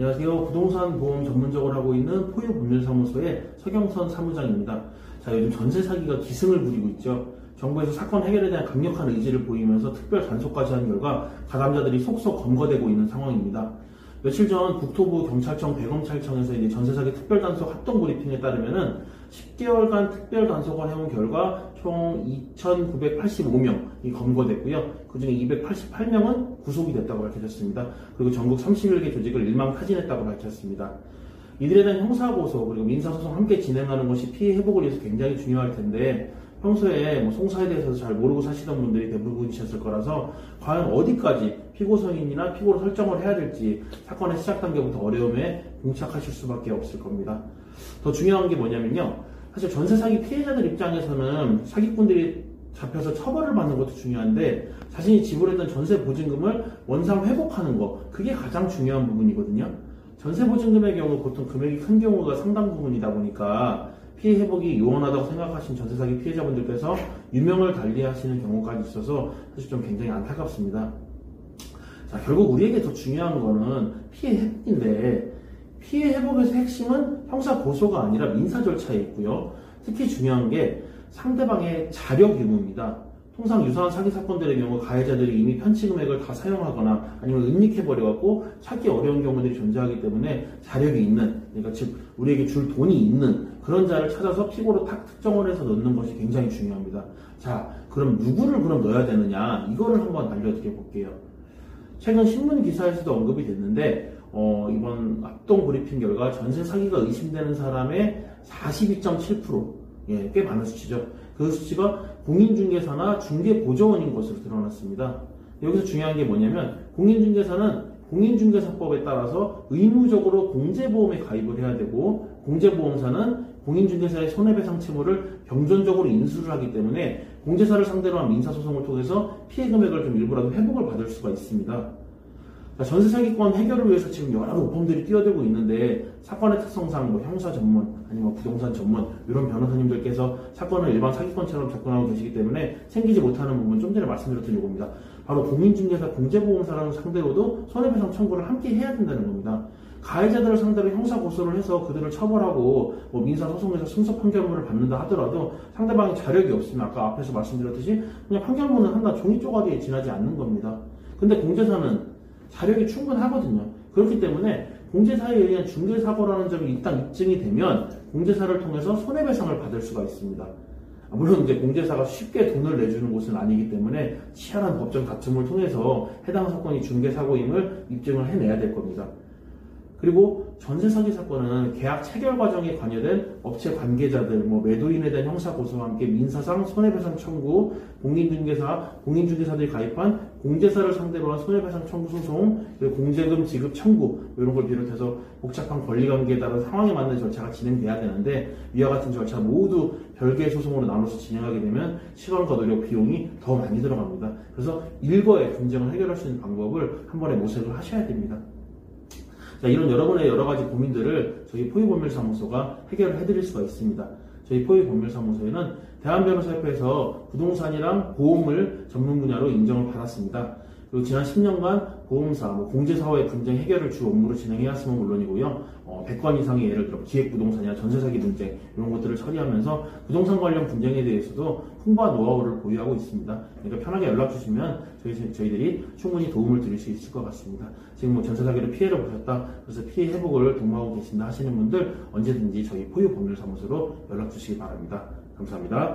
안녕하세요. 부동산 보험 전문적으로 하고 있는 포유법률사무소의 서경선 사무장입니다. 자, 요즘 전세 사기가 기승을 부리고 있죠. 정부에서 사건 해결에 대한 강력한 의지를 보이면서 특별 단속까지 한 결과 가담자들이 속속 검거되고 있는 상황입니다. 며칠 전 국토부 경찰청 대검찰청에서 이제 전세 사기 특별 단속 합동 브리핑에 따르면은 10개월간 특별 단속을 해온 결과 총 2,985명이 검거됐고요. 그중에 288명은 구속이 됐다고 밝혀졌습니다. 그리고 전국 31개 조직을 일망타진했다고 밝혔습니다. 이들에 대한 형사고소 그리고 민사소송 함께 진행하는 것이 피해 회복을 위해서 굉장히 중요할 텐데 평소에 송사에 대해서 잘 모르고 사시던 분들이 대부분이셨을 거라서 과연 어디까지 피고성인이나 피고로 설정을 해야 될지 사건의 시작 단계부터 어려움에 봉착하실 수밖에 없을 겁니다. 더 중요한 게 뭐냐면요. 사실 전세 사기 피해자들 입장에서는 사기꾼들이 잡혀서 처벌을 받는 것도 중요한데 자신이 지불했던 전세 보증금을 원상 회복하는 거 그게 가장 중요한 부분이거든요. 전세 보증금의 경우 보통 금액이 큰 경우가 상당 부분이다 보니까 피해 회복이 요원하다고 생각하신 전세 사기 피해자분들께서 유명을 달리하시는 경우까지 있어서 사실 좀 굉장히 안타깝습니다. 자, 결국 우리에게 더 중요한 거는 피해 회복인데 피해 회복에서 핵심은 형사 고소가 아니라 민사 절차에 있고요. 특히 중요한 게 상대방의 자력 유무입니다. 통상 유사한 사기 사건들의 경우 가해자들이 이미 편취 금액을 다 사용하거나 아니면 은닉해버려갖고 찾기 어려운 경우들이 존재하기 때문에 자력이 있는, 그러니까 즉 우리에게 줄 돈이 있는 그런 자를 찾아서 피고로 딱 특정을 해서 넣는 것이 굉장히 중요합니다. 자, 그럼 누구를 그럼 넣어야 되느냐 이거를 한번 알려드려 볼게요. 최근 신문 기사에서도 언급이 됐는데 이번 합동 브리핑 결과 전세 사기가 의심되는 사람의 42.7%, 꽤 많은 수치죠. 그 수치가 공인중개사나 중개보조원인 것으로 드러났습니다. 여기서 중요한 게 뭐냐면 공인중개사는 공인중개사법에 따라서 의무적으로 공제보험에 가입을 해야 되고 공제보험사는 공인중개사의 손해배상 채무를 병존적으로 인수를 하기 때문에 공제사를 상대로 한 민사소송을 통해서 피해 금액을 좀 일부라도 회복을 받을 수가 있습니다. 전세 사기권 해결을 위해서 지금 여러 로펌들이 뛰어들고 있는데 사건의 특성상 형사 전문 아니면 부동산 전문 이런 변호사님들께서 사건을 일반 사기권처럼 접근하고 계시기 때문에 생기지 못하는 부분 좀 전에 말씀드렸던 요겁니다. 바로 공인중개사 공제보험사라는 상대로도 손해배상 청구를 함께 해야 된다는 겁니다. 가해자들을 상대로 형사고소를 해서 그들을 처벌하고 민사소송에서 승소 판결문을 받는다 하더라도 상대방이 자력이 없으면 아까 앞에서 말씀드렸듯이 그냥 판결문을 하나 종이 쪼가리에 지나지 않는 겁니다. 근데 공제사는 자력이 충분하거든요. 그렇기 때문에 공제사에 의한 중개사고라는 점이 일단 입증이 되면 공제사를 통해서 손해배상을 받을 수가 있습니다. 물론 이제 공제사가 쉽게 돈을 내주는 곳은 아니기 때문에 치열한 법정 다툼을 통해서 해당 사건이 중개사고임을 입증을 해내야 될 겁니다. 그리고 전세 사기 사건은 계약 체결 과정에 관여된 업체 관계자들, 매도인에 대한 형사 고소와 함께 민사상 손해배상 청구, 공인중개사들이 가입한 공제사를 상대로 한 손해배상 청구 소송, 그리고 공제금 지급 청구 이런 걸 비롯해서 복잡한 권리관계에 따른 상황에 맞는 절차가 진행돼야 되는데 이와 같은 절차 모두 별개의 소송으로 나눠서 진행하게 되면 시간과 노력, 비용이 더 많이 들어갑니다. 그래서 일거에 분쟁을 해결할 수 있는 방법을 한 번에 모색을 하셔야 됩니다. 자, 이런 여러분의 여러 가지 고민들을 저희 포유법률사무소가 해결을 해드릴 수가 있습니다. 저희 포유법률사무소에는 대한변호사협회에서 부동산이랑 보험을 전문 분야로 인정을 받았습니다. 그리고 지난 10년간 보험사, 공제사와의 분쟁 해결을 주 업무로 진행해왔음은 물론이고요. 100건 이상의 예를 들어 기획부동산이나 전세사기 분쟁 이런 것들을 처리하면서 부동산 관련 분쟁에 대해서도 풍부한 노하우를 보유하고 있습니다. 그러니까 편하게 연락 주시면 저희들이 충분히 도움을 드릴 수 있을 것 같습니다. 지금 전세사기로 피해를 보셨다, 그래서 피해 회복을 독려하고 계신다 하시는 분들 언제든지 저희 포유법률사무소로 연락 주시기 바랍니다. 감사합니다.